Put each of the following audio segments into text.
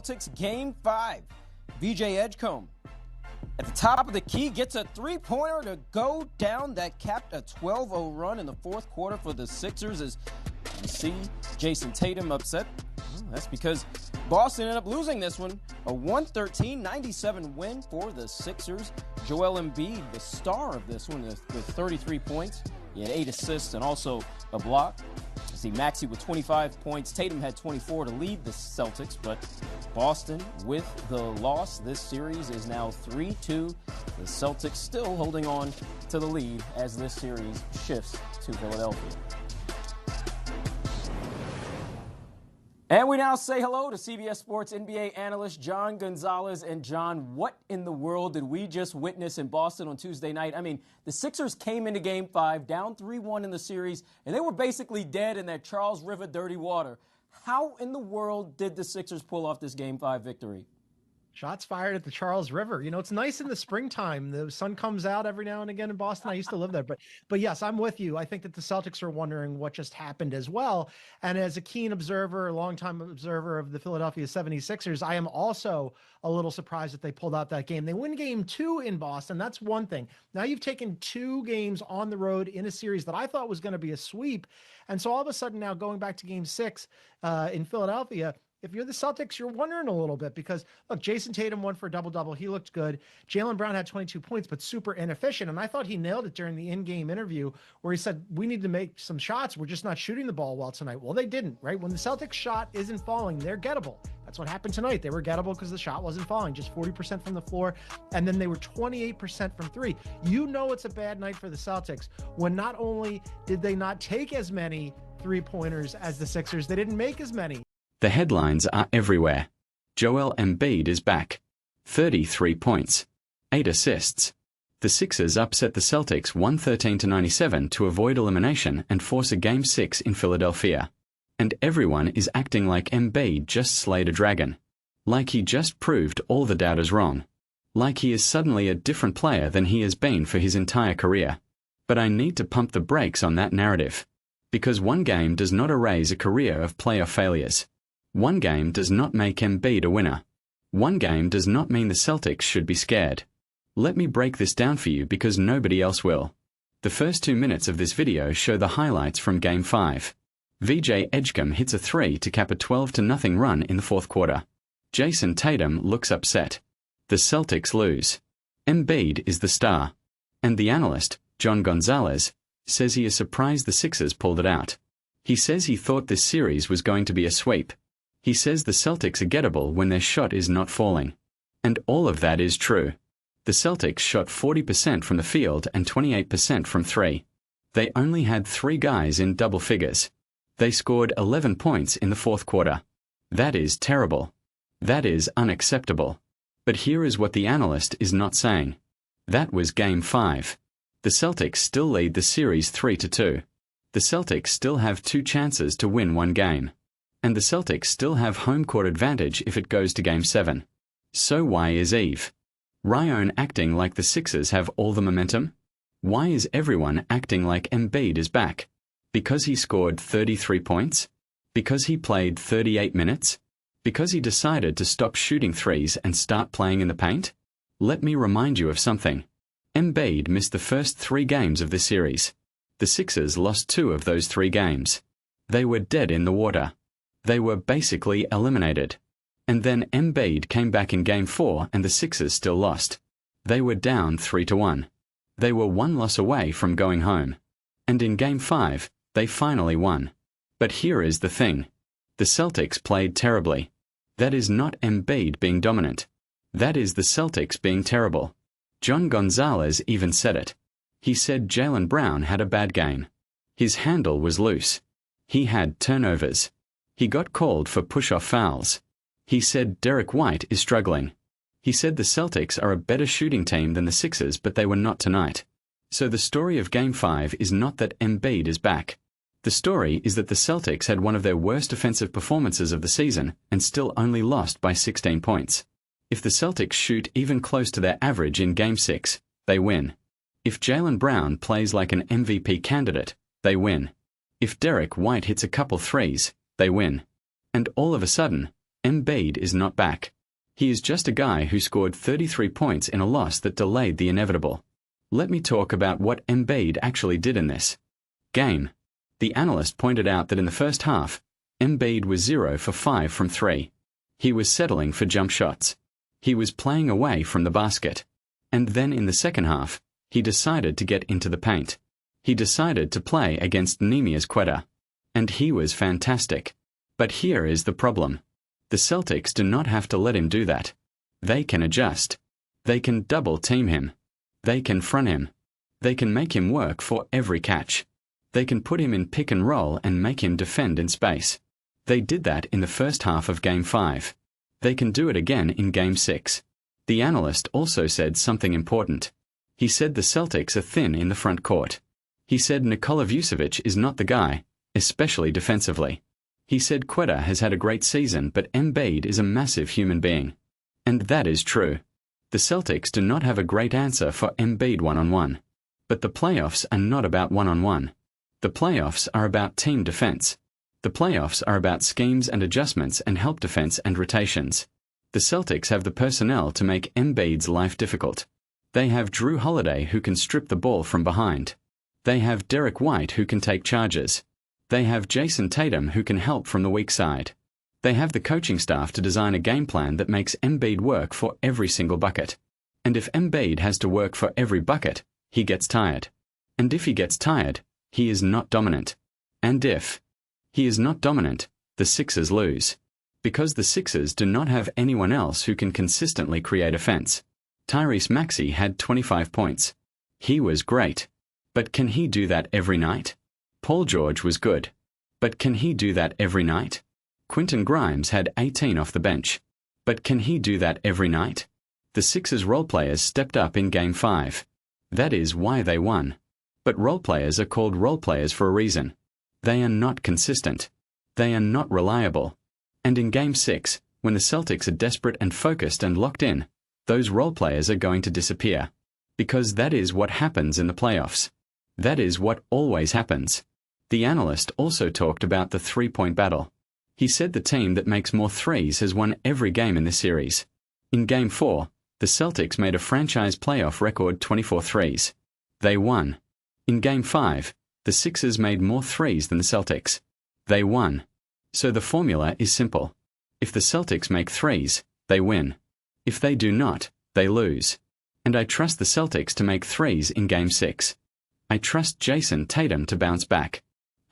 Celtics Game 5. VJ Edgecombe at the top of the key gets a three-pointer to go down that capped a 12-0 run in the fourth quarter for the Sixers. As you see Jason Tatum upset. That's because Boston ended up losing this one. A 113-97 win for the Sixers. Joel Embiid, the star of this one, with 33 points. He had 8 assists and also a block. See Maxey with 25 points. Tatum had 24 to lead the Celtics, but Boston with the loss. This series is now 3-2. The Celtics still holding on to the lead as this series shifts to Philadelphia. And we now say hello to CBS Sports NBA analyst John Gonzalez. And John, what in the world did we just witness in Boston on Tuesday night? I mean, the Sixers came into Game 5 down 3-1 in the series, and they were basically dead in that Charles River dirty water. How in the world did the Sixers pull off this Game 5 victory? Shots fired at the Charles River. You know, it's nice in the springtime. The sun comes out every now and again in Boston. I used to live there. But yes, I'm with you. I think that the Celtics are wondering what just happened as well. And as a keen observer, a longtime observer of the Philadelphia 76ers, I am also a little surprised that they pulled out that game. They win Game 2 in Boston. That's one thing. Now you've taken 2 games on the road in a series that I thought was going to be a sweep. And so all of a sudden now going back to Game 6 in Philadelphia, if you're the Celtics, you're wondering a little bit because, look, Jason Tatum won for a double-double. He looked good. Jaylen Brown had 22 points, but super inefficient. And I thought he nailed it during the in-game interview where he said, we need to make some shots. We're just not shooting the ball well tonight. Well, they didn't, right? When the Celtics shot isn't falling, they're gettable. That's what happened tonight. They were gettable because the shot wasn't falling, just 40% from the floor. And then they were 28% from 3. You know it's a bad night for the Celtics when not only did they not take as many three-pointers as the Sixers, they didn't make as many. The headlines are everywhere. Joel Embiid is back. 33 points. 8 assists. The Sixers upset the Celtics 113-97 to avoid elimination and force a Game 6 in Philadelphia. And everyone is acting like Embiid just slayed a dragon. Like he just proved all the doubters wrong. Like he is suddenly a different player than he has been for his entire career. But I need to pump the brakes on that narrative. Because one game does not erase a career of playoff failures. One game does not make Embiid a winner. One game does not mean the Celtics should be scared. Let me break this down for you because nobody else will. The first 2 minutes of this video show the highlights from Game 5. VJ Edgecombe hits a 3 to cap a 12-0 run in the fourth quarter. Jason Tatum looks upset. The Celtics lose. Embiid is the star. And the analyst, John Gonzalez, says he is surprised the Sixers pulled it out. He says he thought this series was going to be a sweep. He says the Celtics are gettable when their shot is not falling. And all of that is true. The Celtics shot 40% from the field and 28% from 3. They only had 3 guys in double figures. They scored 11 points in the fourth quarter. That is terrible. That is unacceptable. But here is what the analyst is not saying. That was Game 5. The Celtics still lead the series 3-2. The Celtics still have 2 chances to win one game. And the Celtics still have home court advantage if it goes to Game 7. So why is Eve Ryan acting like the Sixers have all the momentum? Why is everyone acting like Embiid is back? Because he scored 33 points? Because he played 38 minutes? Because he decided to stop shooting threes and start playing in the paint? Let me remind you of something. Embiid missed the first 3 games of the series. The Sixers lost 2 of those 3 games. They were dead in the water. They were basically eliminated. And then Embiid came back in Game 4 and the Sixers still lost. They were down 3-1. They were 1 loss away from going home. And in Game 5, they finally won. But here is the thing. The Celtics played terribly. That is not Embiid being dominant. That is the Celtics being terrible. John Gonzalez even said it. He said Jaylen Brown had a bad game. His handle was loose. He had turnovers. He got called for push-off fouls. He said Derek White is struggling. He said the Celtics are a better shooting team than the Sixers, but they were not tonight. So the story of Game 5 is not that Embiid is back. The story is that the Celtics had one of their worst offensive performances of the season and still only lost by 16 points. If the Celtics shoot even close to their average in Game 6, they win. If Jaylen Brown plays like an MVP candidate, they win. If Derek White hits a couple threes, they win. And all of a sudden, Embiid is not back. He is just a guy who scored 33 points in a loss that delayed the inevitable. Let me talk about what Embiid actually did in this game. The analyst pointed out that in the first half, Embiid was 0 for 5 from 3. He was settling for jump shots. He was playing away from the basket. And then in the second half, he decided to get into the paint. He decided to play against Nemias Quetta. And he was fantastic. But here is the problem. The Celtics do not have to let him do that. They can adjust. They can double team him. They can front him. They can make him work for every catch. They can put him in pick and roll and make him defend in space. They did that in the first half of Game 5. They can do it again in Game 6. The analyst also said something important. He said the Celtics are thin in the front court. He said Nikola Vucevic is not the guy, especially defensively. He said Quetta has had a great season, but Embiid is a massive human being. And that is true. The Celtics do not have a great answer for Embiid one-on-one. But the playoffs are not about one-on-one. The playoffs are about team defense. The playoffs are about schemes and adjustments and help defense and rotations. The Celtics have the personnel to make Embiid's life difficult. They have Drew Holiday who can strip the ball from behind. They have Derek White who can take charges. They have Jason Tatum who can help from the weak side. They have the coaching staff to design a game plan that makes Embiid work for every single bucket. And if Embiid has to work for every bucket, he gets tired. And if he gets tired, he is not dominant. And if he is not dominant, the Sixers lose. Because the Sixers do not have anyone else who can consistently create offense. Tyrese Maxey had 25 points. He was great. But can he do that every night? Paul George was good. But can he do that every night? Quentin Grimes had 18 off the bench. But can he do that every night? The Sixers role-players stepped up in Game 5. That is why they won. But role-players are called role-players for a reason. They are not consistent. They are not reliable. And in Game 6, when the Celtics are desperate and focused and locked in, those role-players are going to disappear. Because that is what happens in the playoffs. That is what always happens. The analyst also talked about the three-point battle. He said the team that makes more threes has won every game in the series. In Game 4, the Celtics made a franchise playoff record 24 threes. They won. In Game 5, the Sixers made more threes than the Celtics. They won. So the formula is simple. If the Celtics make threes, they win. If they do not, they lose. And I trust the Celtics to make threes in Game 6. I trust Jason Tatum to bounce back.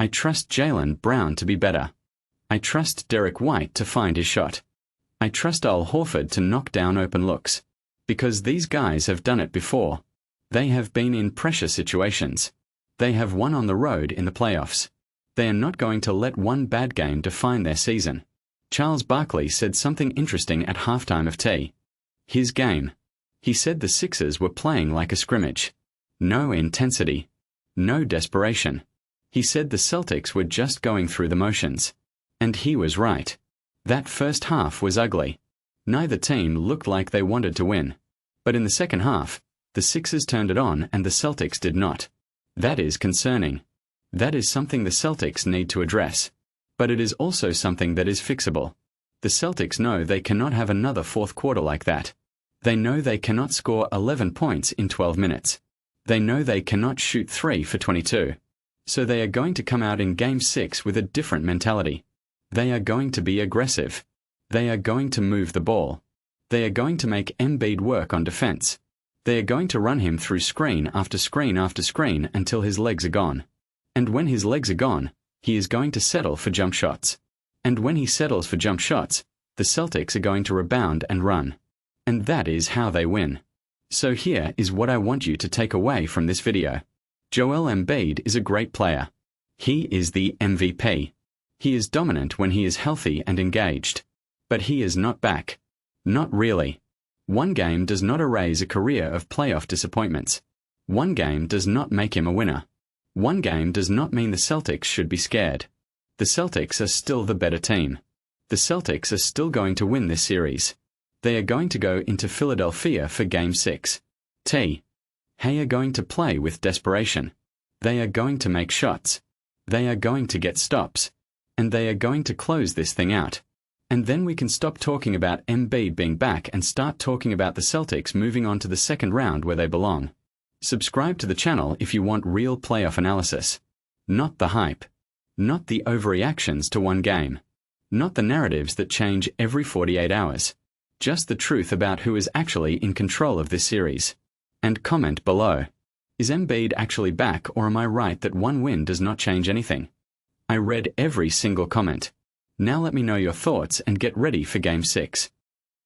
I trust Jaylen Brown to be better. I trust Derek White to find his shot. I trust Al Horford to knock down open looks. Because these guys have done it before. They have been in pressure situations. They have won on the road in the playoffs. They are not going to let one bad game define their season. Charles Barkley said something interesting at halftime of his game. He said the Sixers were playing like a scrimmage. No intensity. No desperation. He said the Celtics were just going through the motions. And he was right. That first half was ugly. Neither team looked like they wanted to win. But in the second half, the Sixers turned it on and the Celtics did not. That is concerning. That is something the Celtics need to address. But it is also something that is fixable. The Celtics know they cannot have another fourth quarter like that. They know they cannot score 11 points in 12 minutes. They know they cannot shoot 3 for 22. So they are going to come out in Game 6 with a different mentality. They are going to be aggressive. They are going to move the ball. They are going to make Embiid work on defense. They are going to run him through screen after screen after screen until his legs are gone. And when his legs are gone, he is going to settle for jump shots. And when he settles for jump shots, the Celtics are going to rebound and run. And that is how they win. So here is what I want you to take away from this video. Joel Embiid is a great player. He is the MVP. He is dominant when he is healthy and engaged. But he is not back. Not really. One game does not erase a career of playoff disappointments. One game does not make him a winner. One game does not mean the Celtics should be scared. The Celtics are still the better team. The Celtics are still going to win this series. They are going to go into Philadelphia for Game 6. They are going to play with desperation. They are going to make shots. They are going to get stops. And they are going to close this thing out. And then we can stop talking about Embiid being back and start talking about the Celtics moving on to the second round where they belong. Subscribe to the channel if you want real playoff analysis. Not the hype. Not the overreactions to one game. Not the narratives that change every 48 hours. Just the truth about who is actually in control of this series. And comment below. Is Embiid actually back, or am I right that one win does not change anything? I read every single comment. Now let me know your thoughts and get ready for Game 6.